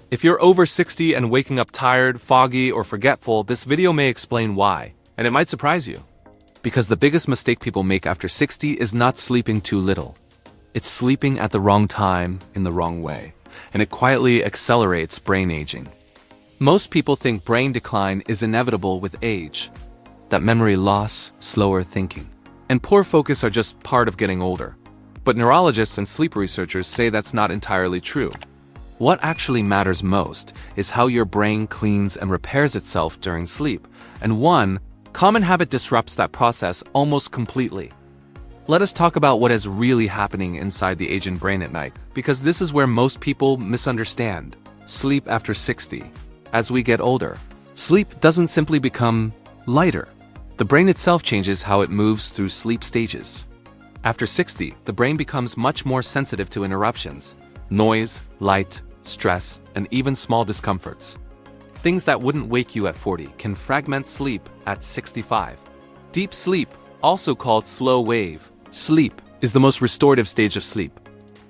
If you're over 60 and waking up tired, foggy, or forgetful, this video may explain why, and it might surprise you. Because the biggest mistake people make after 60 is not sleeping too little. It's sleeping at the wrong time, in the wrong way, and it quietly accelerates brain aging. Most people think brain decline is inevitable with age, that memory loss, slower thinking, and poor focus are just part of getting older. But neurologists and sleep researchers say that's not entirely true. What actually matters most is how your brain cleans and repairs itself during sleep, and one common habit disrupts that process almost completely. Let us talk about what is really happening inside the aging brain at night, because this is where most people misunderstand. Sleep after 60. As we get older, sleep doesn't simply become lighter. The brain itself changes how it moves through sleep stages. After 60, the brain becomes much more sensitive to interruptions, noise, light, stress, and even small discomforts. Things that wouldn't wake you at 40 can fragment sleep at 65. Deep sleep, also called slow wave sleep, is the most restorative stage of sleep.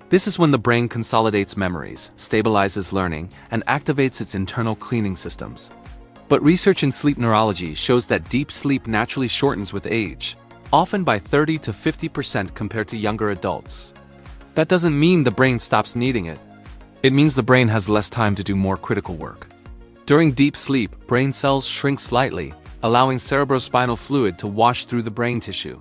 This is when the brain consolidates memories, stabilizes learning, and activates its internal cleaning systems. But research in sleep neurology shows that deep sleep naturally shortens with age, often by 30 to 50% compared to younger adults. That doesn't mean the brain stops needing it. It means the brain has less time to do more critical work. During deep sleep, brain cells shrink slightly, allowing cerebrospinal fluid to wash through the brain tissue.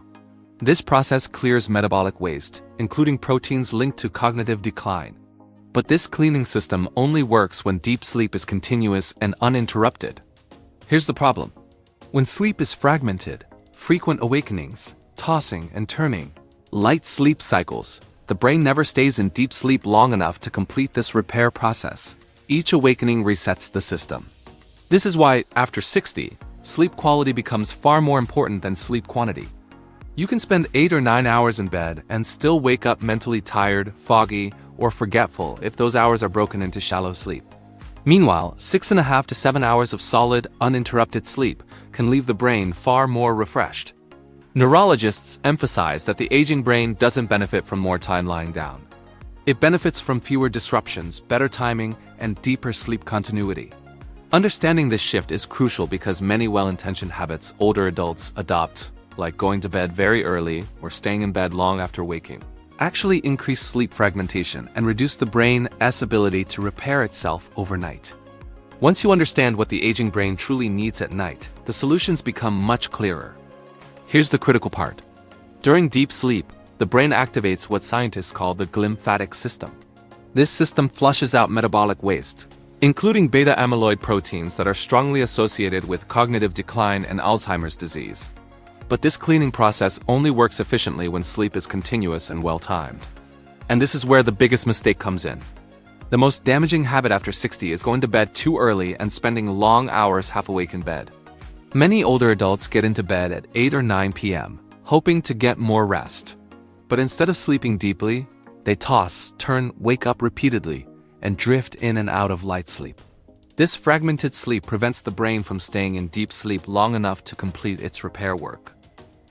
This process clears metabolic waste, including proteins linked to cognitive decline. But this cleaning system only works when deep sleep is continuous and uninterrupted. Here's the problem. When sleep is fragmented, frequent awakenings, tossing and turning, light sleep cycles, the brain never stays in deep sleep long enough to complete this repair process. Each awakening resets the system. This is why, after 60, sleep quality becomes far more important than sleep quantity. You can spend 8 or 9 hours in bed and still wake up mentally tired, foggy, or forgetful if those hours are broken into shallow sleep. Meanwhile, 6.5 to 7 hours of solid, uninterrupted sleep can leave the brain far more refreshed. Neurologists emphasize that the aging brain doesn't benefit from more time lying down. It benefits from fewer disruptions, better timing, and deeper sleep continuity. Understanding this shift is crucial because many well-intentioned habits older adults adopt, like going to bed very early or staying in bed long after waking, actually increase sleep fragmentation and reduce the brain's ability to repair itself overnight. Once you understand what the aging brain truly needs at night, the solutions become much clearer. Here's the critical part. During deep sleep, the brain activates what scientists call the glymphatic system. This system flushes out metabolic waste, including beta-amyloid proteins that are strongly associated with cognitive decline and Alzheimer's disease. But this cleaning process only works efficiently when sleep is continuous and well-timed. And this is where the biggest mistake comes in. The most damaging habit after 60 is going to bed too early and spending long hours half awake in bed. Many older adults get into bed at 8 or 9 p.m., hoping to get more rest. But instead of sleeping deeply, they toss, turn, wake up repeatedly, and drift in and out of light sleep. This fragmented sleep prevents the brain from staying in deep sleep long enough to complete its repair work.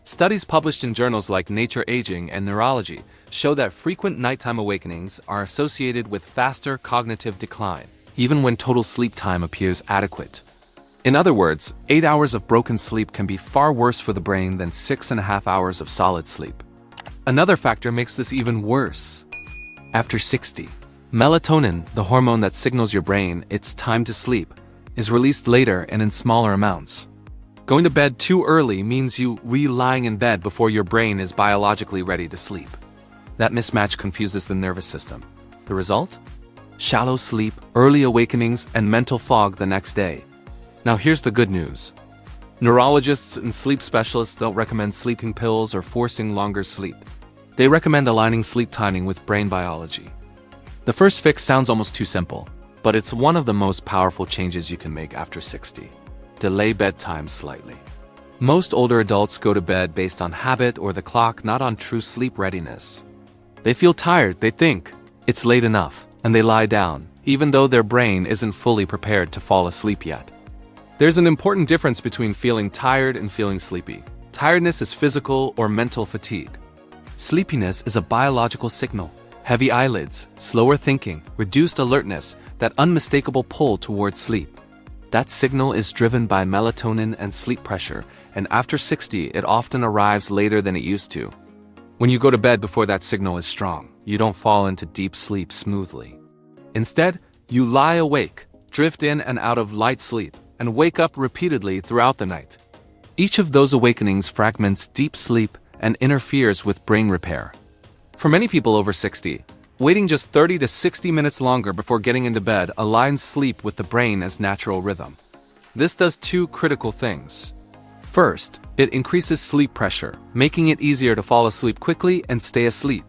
Studies published in journals like Nature Aging and Neurology show that frequent nighttime awakenings are associated with faster cognitive decline, even when total sleep time appears adequate. In other words, 8 hours of broken sleep can be far worse for the brain than 6.5 hours of solid sleep. Another factor makes this even worse. After 60, melatonin, the hormone that signals your brain it's time to sleep, is released later and in smaller amounts. Going to bed too early means you lying in bed before your brain is biologically ready to sleep. That mismatch confuses the nervous system. The result? Shallow sleep, early awakenings, and mental fog the next day. Now here's the good news. Neurologists and sleep specialists don't recommend sleeping pills or forcing longer sleep. They recommend aligning sleep timing with brain biology. The first fix sounds almost too simple, but it's one of the most powerful changes you can make after 60. Delay bedtime slightly. Most older adults go to bed based on habit or the clock, not on true sleep readiness. They feel tired, they think it's late enough, and they lie down, even though their brain isn't fully prepared to fall asleep yet. There's an important difference between feeling tired and feeling sleepy. Tiredness is physical or mental fatigue. Sleepiness is a biological signal. Heavy eyelids, slower thinking, reduced alertness, that unmistakable pull towards sleep. That signal is driven by melatonin and sleep pressure, and after 60, it often arrives later than it used to. When you go to bed before that signal is strong, you don't fall into deep sleep smoothly. Instead, you lie awake, drift in and out of light sleep, and wake up repeatedly throughout the night. Each of those awakenings fragments deep sleep and interferes with brain repair. For many people over 60, waiting just 30 to 60 minutes longer before getting into bed aligns sleep with the brain as natural rhythm. This does two critical things. First, it increases sleep pressure, making it easier to fall asleep quickly and stay asleep.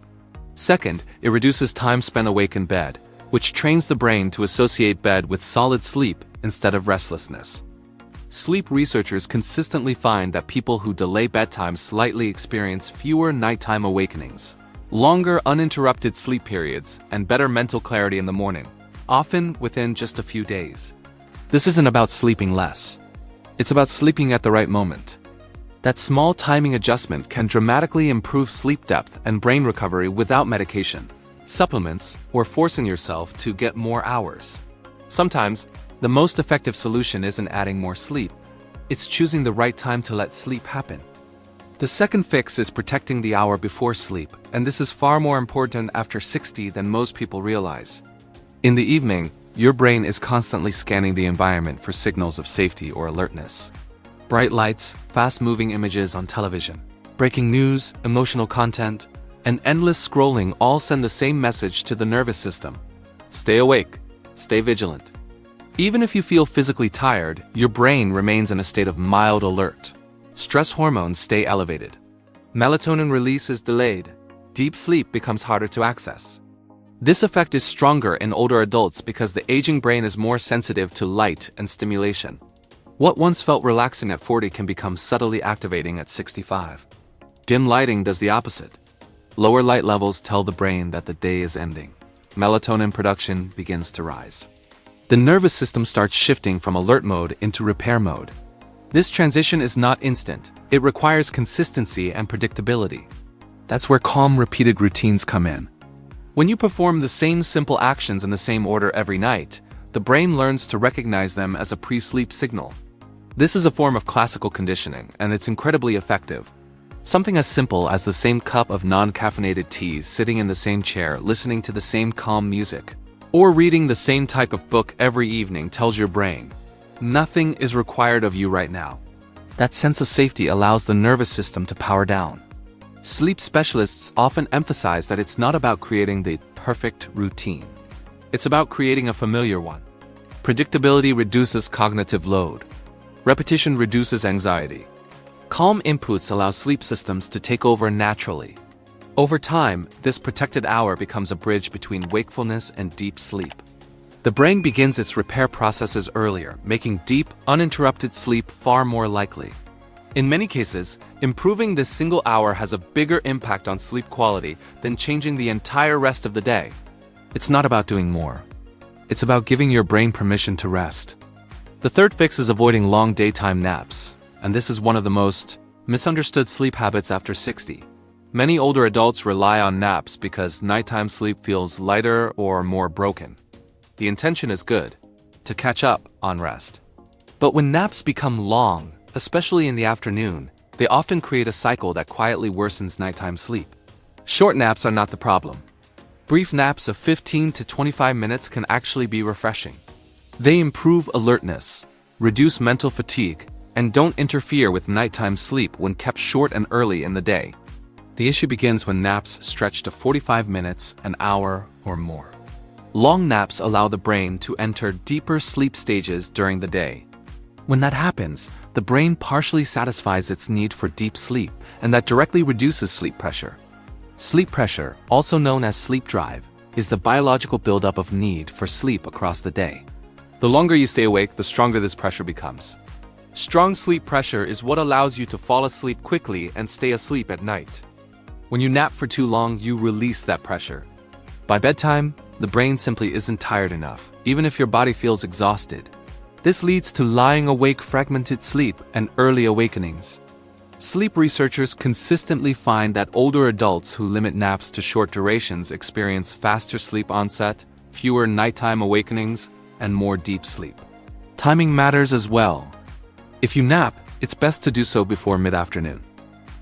Second, it reduces time spent awake in bed, which trains the brain to associate bed with solid sleep instead of restlessness. Sleep researchers consistently find that people who delay bedtime slightly experience fewer nighttime awakenings, longer uninterrupted sleep periods, and better mental clarity in the morning, often within just a few days. This isn't about sleeping less. It's about sleeping at the right moment. That small timing adjustment can dramatically improve sleep depth and brain recovery without medication, supplements, or forcing yourself to get more hours. Sometimes, the most effective solution isn't adding more sleep. It's choosing the right time to let sleep happen. The second fix is protecting the hour before sleep, and this is far more important after 60 than most people realize. In the evening, your brain is constantly scanning the environment for signals of safety or alertness. Bright lights, fast-moving images on television, breaking news, emotional content, and endless scrolling all send the same message to the nervous system. Stay awake, stay vigilant. Even if you feel physically tired, your brain remains in a state of mild alert. Stress hormones stay elevated. Melatonin release is delayed. Deep sleep becomes harder to access. This effect is stronger in older adults because the aging brain is more sensitive to light and stimulation. What once felt relaxing at 40 can become subtly activating at 65. Dim lighting does the opposite. Lower light levels tell the brain that the day is ending. Melatonin production begins to rise. The nervous system starts shifting from alert mode into repair mode. This transition is not instant. It requires consistency and predictability. That's where calm, repeated routines come in. When you perform the same simple actions in the same order every night, the brain learns to recognize them as a pre-sleep signal. This is a form of classical conditioning, and it's incredibly effective. Something as simple as the same cup of non-caffeinated tea sitting in the same chair listening to the same calm music, or reading the same type of book every evening tells your brain, nothing is required of you right now. That sense of safety allows the nervous system to power down. Sleep specialists often emphasize that it's not about creating the perfect routine. It's about creating a familiar one. Predictability reduces cognitive load. Repetition reduces anxiety. Calm inputs allow sleep systems to take over naturally. Over time, this protected hour becomes a bridge between wakefulness and deep sleep. The brain begins its repair processes earlier, making deep, uninterrupted sleep far more likely. In many cases, improving this single hour has a bigger impact on sleep quality than changing the entire rest of the day. It's not about doing more. It's about giving your brain permission to rest. The third fix is avoiding long daytime naps, and this is one of the most misunderstood sleep habits after 60. Many older adults rely on naps because nighttime sleep feels lighter or more broken. The intention is good, to catch up on rest. But when naps become long, especially in the afternoon, they often create a cycle that quietly worsens nighttime sleep. Short naps are not the problem. Brief naps of 15 to 25 minutes can actually be refreshing. They improve alertness, reduce mental fatigue, and don't interfere with nighttime sleep when kept short and early in the day. The issue begins when naps stretch to 45 minutes, an hour, or more. Long naps allow the brain to enter deeper sleep stages during the day. When that happens, the brain partially satisfies its need for deep sleep, and that directly reduces sleep pressure. Sleep pressure, also known as sleep drive, is the biological buildup of need for sleep across the day. The longer you stay awake, the stronger this pressure becomes. Strong sleep pressure is what allows you to fall asleep quickly and stay asleep at night. When you nap for too long, you release that pressure. By bedtime, the brain simply isn't tired enough, even if your body feels exhausted. This leads to lying awake, fragmented sleep, and early awakenings. Sleep researchers consistently find that older adults who limit naps to short durations experience faster sleep onset, fewer nighttime awakenings, and more deep sleep. Timing matters as well. If you nap, it's best to do so before mid-afternoon.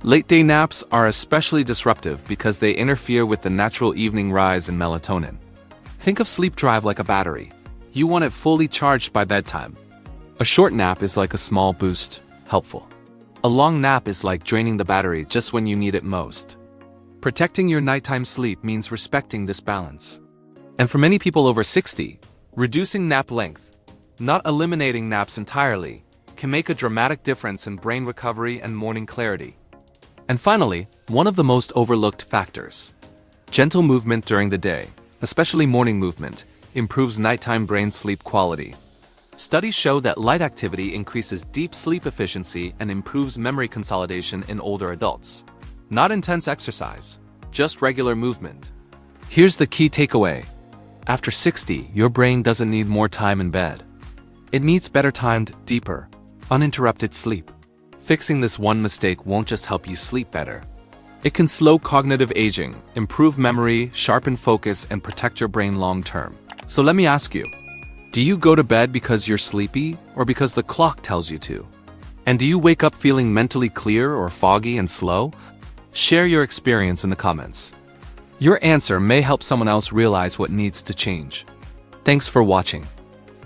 Late-day naps are especially disruptive because they interfere with the natural evening rise in melatonin. Think of sleep drive like a battery. You want it fully charged by bedtime. A short nap is like a small boost, helpful. A long nap is like draining the battery just when you need it most. Protecting your nighttime sleep means respecting this balance. And for many people over 60, reducing nap length, not eliminating naps entirely, can make a dramatic difference in brain recovery and morning clarity. And finally, one of the most overlooked factors. Gentle movement during the day, especially morning movement, improves nighttime brain sleep quality. Studies show that light activity increases deep sleep efficiency and improves memory consolidation in older adults. Not intense exercise, just regular movement. Here's the key takeaway. After 60, your brain doesn't need more time in bed. It needs better timed, deeper, uninterrupted sleep. Fixing this one mistake won't just help you sleep better. It can slow cognitive aging, improve memory, sharpen focus, and protect your brain long-term. So let me ask you, do you go to bed because you're sleepy or because the clock tells you to? And do you wake up feeling mentally clear or foggy and slow? Share your experience in the comments. Your answer may help someone else realize what needs to change. Thanks for watching.